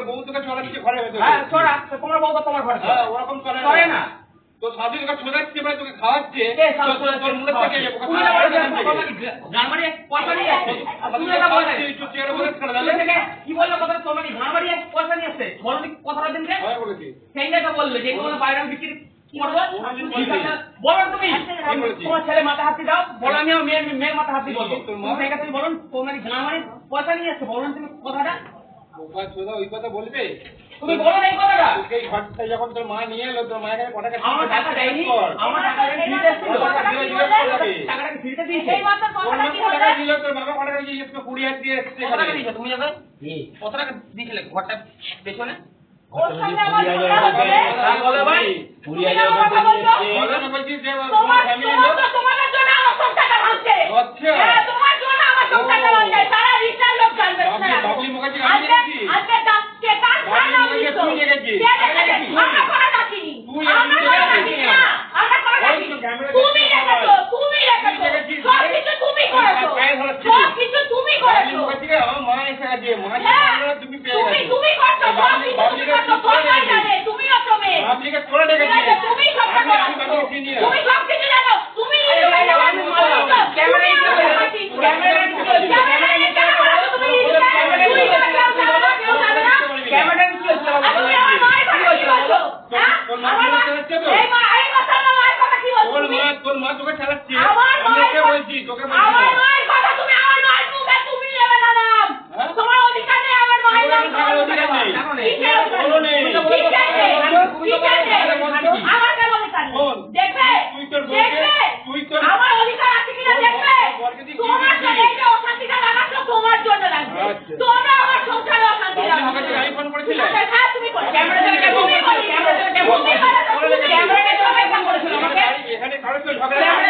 বউ তোকে চড়াচ্ছে ঘরে ভেতরে। হ্যাঁ চড়া, তোমার বউ তো তোমার ঘরে হ্যাঁ ওরকম চড়ে না। তো শাশুড়ি তোকে চড়াচ্ছে মানে তোকে খাওয়াচ্ছে, তোর মুখে থেকে যাবো কি বললো কথা তোমার ঘর বাড়ি পয়সা নিয়ে আসছে বলো কথাটা দিনকে সেইটা বললে যে কোনো বাইরে বিক্রি বলো তুমি তোমার ছেলে মাথা হাতি দাও, বলো আমি মেয়ের মাথা হাতি বলবো। তুমি বলুন তোমার ঘর বাড়ি পয়সা নিয়ে আসছে, বলুন তুমি কথাটা ওই কথা বলবে। তুমি বলো এই কথাটা। এই ঘরটা যখন তোর মা নিয়ে এলো, তোর মায়ের কাছে কটাকা আমার টাকা দেয়নি, আমার টাকা টাকাটা ফিরতে দিয়েছে। এই মাত্র টাকা দিল, তোর বাবা কটাকা দিয়ে একটু 20,000 দিয়ে এসেছে। কত টাকা দিয়েছো তুমি? যাবে কত টাকা দিয়েছিলে ঘরটা পেছনে? বলে ভাই 20,000 টাকা দিয়েছে। বলে না বলছি যে তোমার জন্য আমার সংসারটা ভাঙছে। আচ্ছা হ্যাঁ তোমার জন্য আমার সংসারটা ভাঙছে। সারা রিটার লোক জানবে। বাবলি মুখার্জি আমি দেখছি। আজকে কে কাজ খানা হইছো? তুই দেখেছিস? আমরা করা ডাকিনি। তুই আমরা করা ডাকিনি না। আমরা করা ডাকিনি। তুমি দেখেছো, তুমি দেখেছো। সব কিছু তুমি করেছো। সব কিছু তুমি বাবলি করেছো। মুখার্জি আমার মা এসে আছে, মা তুমি পেয়ে গেছো। তুমি করছো, সব কিছু তুমি করছো। সবাই জানে তুমিও তো মেয়ে। বাবলিকে তোরা ডেকেছিস। তুমি সবটা করো। তুমি সব কিছু জানো। তুমি তোর মা তোকে চালাচ্ছে, আমি তোকে বলছি, তোকে আমার মায়ের কথা তুমি আমার মায়ের মুখে তুমি নেবে না নাম। তোমার অধিকার নেই আমার মায়ের নাম অধিকার নেই। আমার কেন অধিকার নেই? দেখবে আমার অধিকার আছে কিনা দেখবে। তোমার জন্য এই যে অশান্তিটা লাগাচ্ছো তোমার জন্য লাগবে। তোমরা আমার সংসারে অশান্তি লাগাচ্ছো। আমি ফোন করেছিলাম। হ্যাঁ তুমি করো। এখানে কারোর সাথে ঝগড়া লাগবে